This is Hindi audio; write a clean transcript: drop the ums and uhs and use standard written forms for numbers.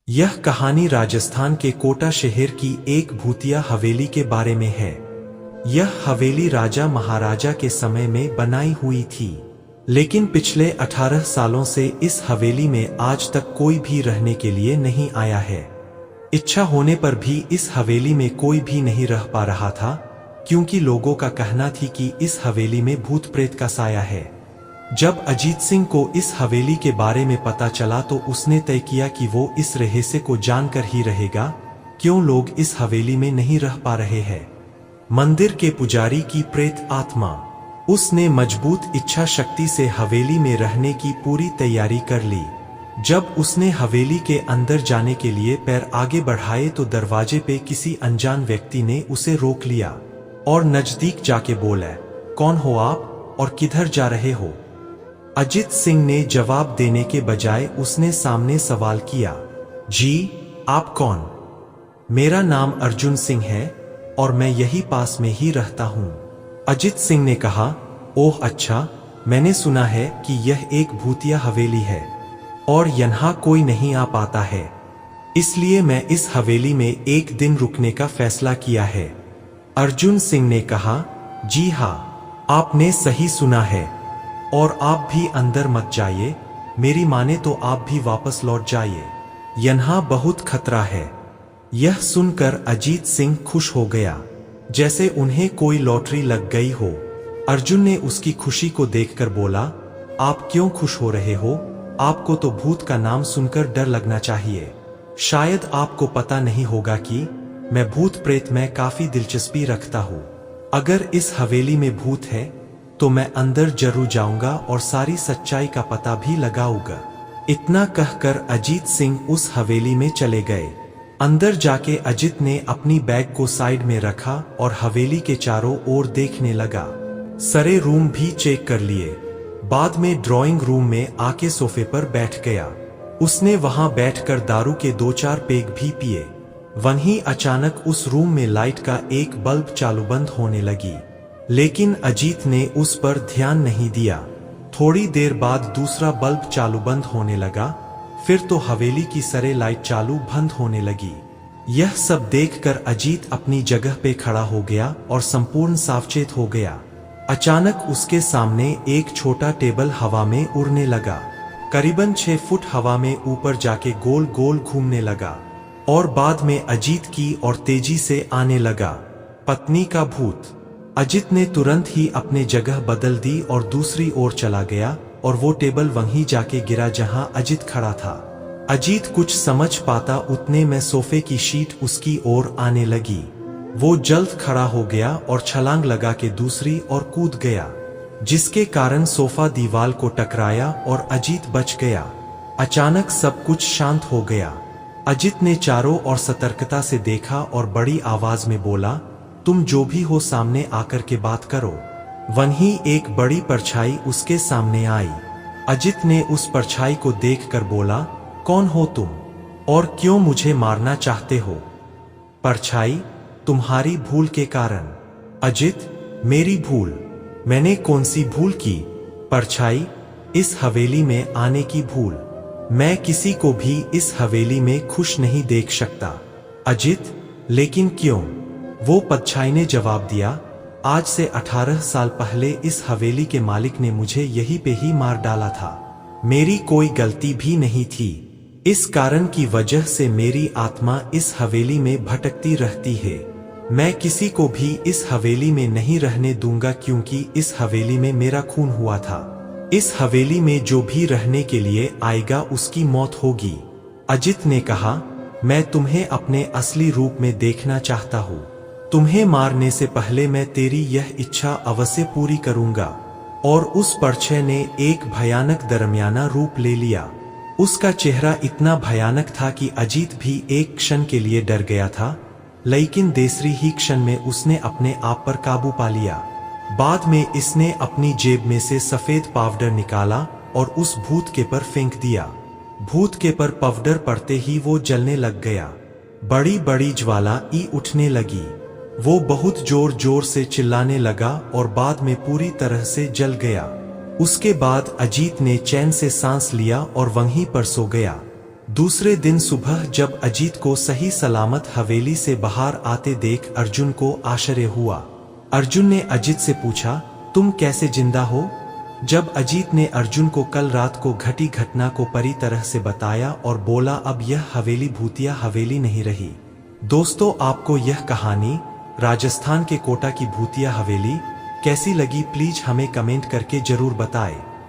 यह कहानी राजस्थान के कोटा शहर की एक भूतिया हवेली के बारे में है। यह हवेली राजा महाराजा के समय में बनाई हुई थी, लेकिन पिछले 18 सालों से इस हवेली में आज तक कोई भी रहने के लिए नहीं आया है। इच्छा होने पर भी इस हवेली में कोई भी नहीं रह पा रहा था, क्योंकि लोगों का कहना थी कि इस हवेली में भूत प्रेत का साया है। जब अजीत सिंह को इस हवेली के बारे में पता चला तो उसने तय किया कि वो इस रहस्य को जानकर ही रहेगा, क्यों लोग इस हवेली में नहीं रह पा रहे हैं। मंदिर के पुजारी की प्रेत आत्मा। उसने मजबूत इच्छा शक्ति से हवेली में रहने की पूरी तैयारी कर ली। जब उसने हवेली के अंदर जाने के लिए पैर आगे बढ़ाए तो दरवाजे पे किसी अनजान व्यक्ति ने उसे रोक लिया और नजदीक जाके बोला, कौन हो आप और किधर जा रहे हो? अजीत सिंह ने जवाब देने के बजाय उसने सामने सवाल किया, जी आप कौन? मेरा नाम अर्जुन सिंह है और मैं यही पास में ही रहता हूँ। अजीत सिंह ने कहा, ओह अच्छा, मैंने सुना है कि यह एक भूतिया हवेली है और यहाँ कोई नहीं आ पाता है, इसलिए मैं इस हवेली में एक दिन रुकने का फैसला किया है। अर्जुन सिंह ने कहा, जी हाँ, आपने सही सुना है और आप भी अंदर मत जाइए, मेरी माने तो आप भी वापस लौट जाइए, यहाँ बहुत खतरा है। यह सुनकर अजीत सिंह खुश हो गया, जैसे उन्हें कोई लॉटरी लग गई हो। अर्जुन ने उसकी खुशी को देखकर बोला, आप क्यों खुश हो रहे हो? आपको तो भूत का नाम सुनकर डर लगना चाहिए। शायद आपको पता नहीं होगा कि मैं भूत प्रेत में काफी दिलचस्पी रखता हूँ। अगर इस हवेली में भूत है तो मैं अंदर जरूर जाऊंगा और सारी सच्चाई का पता भी लगाऊंगा। इतना कहकर अजीत सिंह उस हवेली में चले गए। अंदर जाके अजीत ने अपनी बैग को साइड में रखा और हवेली के चारों ओर देखने लगा। सारे रूम भी चेक कर लिए। बाद में ड्राइंग रूम में आके सोफे पर बैठ गया। उसने वहां बैठकर दारू के 2-4 पेग भी पिए। वहीं अचानक उस रूम में लाइट का एक बल्ब चालू बंद होने लगी, लेकिन अजीत ने उस पर ध्यान नहीं दिया। थोड़ी देर बाद दूसरा बल्ब चालू बंद होने लगा, फिर तो हवेली की सारे लाइट चालू बंद होने लगी। यह सब देखकर अजीत अपनी जगह पे खड़ा हो गया और संपूर्ण सावचेत हो गया। अचानक उसके सामने एक छोटा टेबल हवा में उड़ने लगा। करीबन 6 फुट हवा में ऊपर जाके गोल गोल घूमने लगा और बाद में अजीत की ओर तेजी से आने लगा। पत्नी का भूत। अजीत ने तुरंत ही अपने जगह बदल दी और दूसरी ओर चला गया और वो टेबल वहीं जाके गिरा जहां अजीत खड़ा था। अजीत कुछ समझ पाता उतने में सोफे की शीट उसकी ओर आने लगी। वो जल्द खड़ा हो गया और छलांग लगा के दूसरी ओर कूद गया, जिसके कारण सोफा दीवार को टकराया और अजीत बच गया। अचानक सब कुछ शांत हो गया। अजीत ने चारों ओर सतर्कता से देखा और बड़ी आवाज में बोला, तुम जो भी हो सामने आकर के बात करो। वहीं एक बड़ी परछाई उसके सामने आई। अजीत ने उस परछाई को देखकर बोला, कौन हो तुम और क्यों मुझे मारना चाहते हो? परछाई, तुम्हारी भूल के कारण। अजीत, मेरी भूल? मैंने कौन सी भूल की? परछाई, इस हवेली में आने की भूल। मैं किसी को भी इस हवेली में खुश नहीं देख सकता। अजीत, लेकिन क्यों? वो परछाई ने जवाब दिया, आज से 18 साल पहले इस हवेली के मालिक ने मुझे यहीं पे ही मार डाला था। मेरी कोई गलती भी नहीं थी। इस कारण की वजह से मेरी आत्मा इस हवेली में भटकती रहती है। मैं किसी को भी इस हवेली में नहीं रहने दूंगा, क्योंकि इस हवेली में मेरा खून हुआ था। इस हवेली में जो भी रहने के लिए आएगा उसकी मौत होगी। अजीत ने कहा, मैं तुम्हें अपने असली रूप में देखना चाहता हूँ। तुम्हें मारने से पहले मैं तेरी यह इच्छा अवश्य पूरी करूंगा। और उस परछाई ने एक भयानक दरमियाना रूप ले लिया। उसका चेहरा इतना भयानक था कि अजीत भी एक क्षण के लिए डर गया था, लेकिन दूसरी ही क्षण में उसने अपने आप पर काबू पा लिया। बाद में इसने अपनी जेब में से सफेद पाउडर निकाला और उस भूत के पर फेंक दिया। भूत के पर पाउडर पड़ते ही वो जलने लग गया। बड़ी बड़ी ज्वाला उठने लगी। वो बहुत जोर जोर से चिल्लाने लगा और बाद में पूरी तरह से जल गया। उसके बाद अजीत ने चैन से सांस लिया और वहीं पर सो गया। दूसरे दिन सुबह जब अजीत को सही सलामत हवेली से बाहर आते देख अर्जुन को आश्चर्य हुआ। अर्जुन ने अजीत से पूछा, तुम कैसे जिंदा हो? जब अजीत ने अर्जुन को कल रात को घटी घटना को पूरी तरह से बताया और बोला, अब यह हवेली भूतिया हवेली नहीं रही। दोस्तों, आपको यह कहानी राजस्थान के कोटा की भूतिया हवेली कैसी लगी, प्लीज हमें कमेंट करके जरूर बताएं।